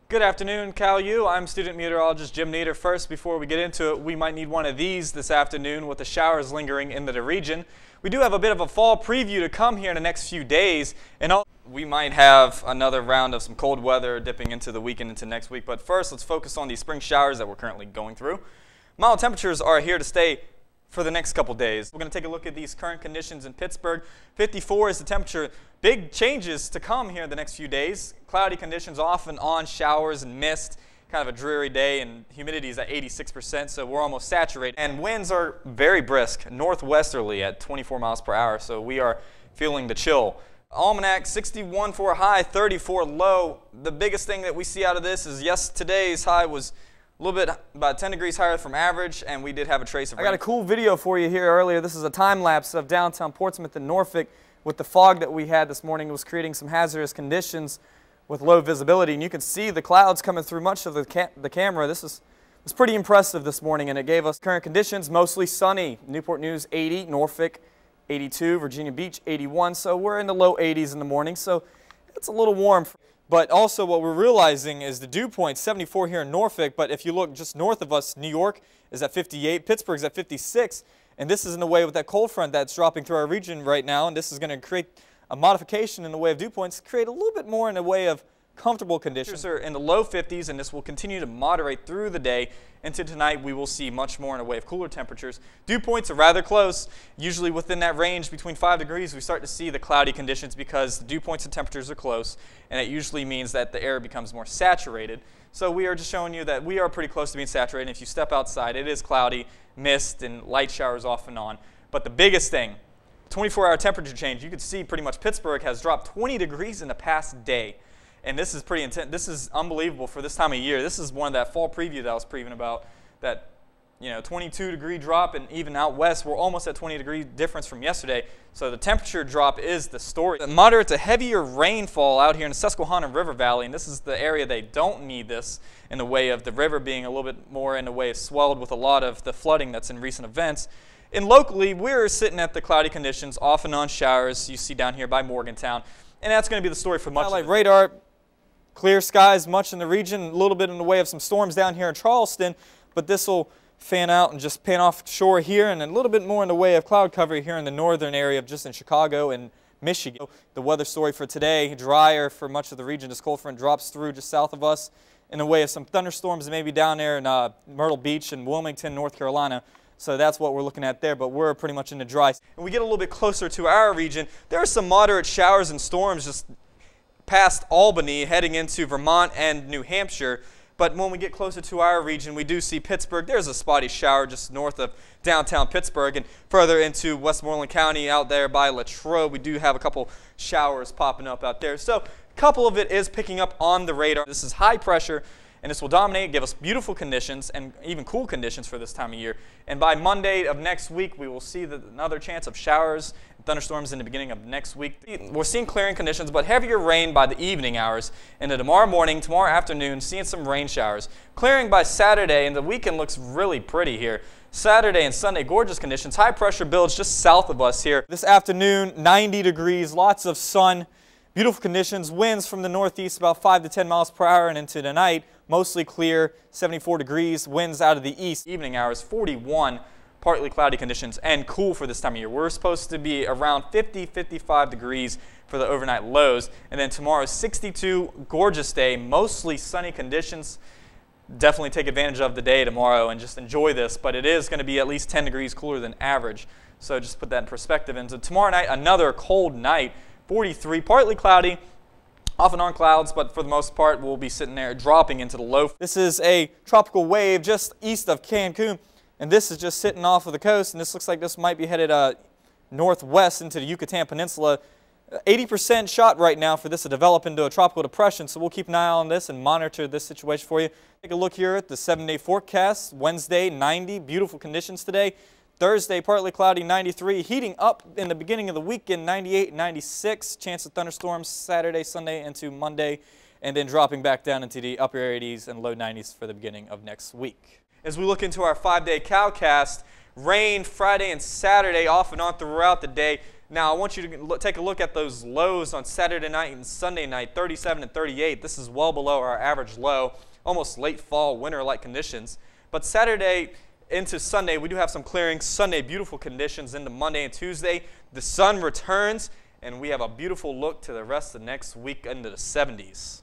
Good afternoon, Cal U. I'm student meteorologist Jim Nieder. First, before we get into it, we might need one of these this afternoon with the showers lingering in the region. We do have a bit of a fall preview to come here in the next few days, and we might have another round of some cold weather dipping into the weekend into next week. But first, let's focus on these spring showers that we're currently going through. Mild temperatures are here to stay for the next couple days. We're going to take a look at these current conditions in Pittsburgh. 54 is the temperature. Big changes to come here in the next few days. Cloudy conditions off and on, showers and mist. Kind of a dreary day, and humidity is at 86%, so we're almost saturated. And winds are very brisk, northwesterly at 24 miles per hour, so we are feeling the chill. Almanac, 61 for a high, 34 low. The biggest thing that we see out of this is, yes, today's high was a little bit about 10 degrees higher from average, and we did have a trace of rain. I got a cool video for you here earlier. This is a time lapse of downtown Portsmouth and Norfolk. With the fog that we had this morning, it was creating some hazardous conditions with low visibility, and you can see the clouds coming through much of the camera. This was pretty impressive this morning, and it gave us current conditions, mostly sunny. Newport News 80, Norfolk 82, Virginia Beach 81, so we're in the low 80s in the morning, so it's a little warm. But also what we're realizing is the dew point, 74 here in Norfolk, but if you look just north of us, New York is at 58, Pittsburgh's at 56, and this is in the way with that cold front that's dropping through our region right now, and this is going to create a modification in the way of dew points, create a little bit more in the way of comfortable conditions. Are in the low 50s, and this will continue to moderate through the day. Into tonight, we will see much more in a way of cooler temperatures. Dew points are rather close. Usually within that range between 5 degrees, we start to see the cloudy conditions because the dew points and temperatures are close, and it usually means that the air becomes more saturated. So we are just showing you that we are pretty close to being saturated. If you step outside, it is cloudy, mist, and light showers off and on. But the biggest thing, 24-hour temperature change, you can see pretty much Pittsburgh has dropped 20 degrees in the past day. And this is pretty intense. This is unbelievable for this time of year. This is one of that fall preview that I was previewing about, that 22-degree drop, and even out west, we're almost at 20-degree difference from yesterday. So the temperature drop is the story. Moderate to heavier rainfall out here in the Susquehanna River Valley, and this is the area they don't need this in the way of the river being a little bit more in the way of swelled with a lot of the flooding that's in recent events. And locally, we're sitting at the cloudy conditions, off and on showers you see down here by Morgantown. And that's going to be the story for much of it. Radar, clear skies much in the region, a little bit in the way of some storms down here in Charleston, but this will fan out and just pan offshore here, and a little bit more in the way of cloud cover here in the northern area of just in Chicago and Michigan. The weather story for today, drier for much of the region. This cold front drops through just south of us in the way of some thunderstorms maybe down there in Myrtle Beach and Wilmington, North Carolina. So that's what we're looking at there, but we're pretty much in the dry. And we get a little bit closer to our region. There are some moderate showers and storms just past Albany heading into Vermont and New Hampshire. But when we get closer to our region, we do see Pittsburgh. There's a spotty shower just north of downtown Pittsburgh, and further into Westmoreland County out there by Latrobe, we do have a couple showers popping up out there. So a couple of it is picking up on the radar. This is high pressure, and this will dominate, give us beautiful conditions and even cool conditions for this time of year. And by Monday of next week, we will see another chance of showers and thunderstorms in the beginning of next week. We're seeing clearing conditions, but heavier rain by the evening hours. Into tomorrow morning, tomorrow afternoon, seeing some rain showers. Clearing by Saturday, and the weekend looks really pretty here. Saturday and Sunday, gorgeous conditions. High pressure builds just south of us here. This afternoon, 90 degrees, lots of sun. Beautiful conditions, winds from the northeast about 5 to 10 miles per hour, and into the night, mostly clear, 74 degrees, winds out of the east. Evening hours, 41, partly cloudy conditions, and cool for this time of year. We're supposed to be around 50, 55 degrees for the overnight lows, and then tomorrow, 62, gorgeous day, mostly sunny conditions. Definitely take advantage of the day tomorrow and just enjoy this, but it is going to be at least 10 degrees cooler than average, so just put that in perspective. And so tomorrow night, another cold night, 43, partly cloudy, off and on clouds, but for the most part, we'll be sitting there dropping into the low. This is a tropical wave just east of Cancun, and this is just sitting off of the coast, and this looks like this might be headed northwest into the Yucatan Peninsula. 80% shot right now for this to develop into a tropical depression, so we'll keep an eye on this and monitor this situation for you. Take a look here at the 7-day forecast. Wednesday, 90, beautiful conditions today. Thursday, partly cloudy, 93. Heating up in the beginning of the weekend, 98, 96. Chance of thunderstorms Saturday, Sunday, into Monday, and then dropping back down into the upper 80s and low 90s for the beginning of next week. As we look into our 5-day cowcast, rain Friday and Saturday off and on throughout the day. Now, I want you to take a look at those lows on Saturday night and Sunday night, 37 and 38. This is well below our average low, almost late fall, winter-like conditions. But Saturday into Sunday, we do have some clearing. Sunday, beautiful conditions. Into Monday and Tuesday, the sun returns, and we have a beautiful look to the rest of the next week into the 70s.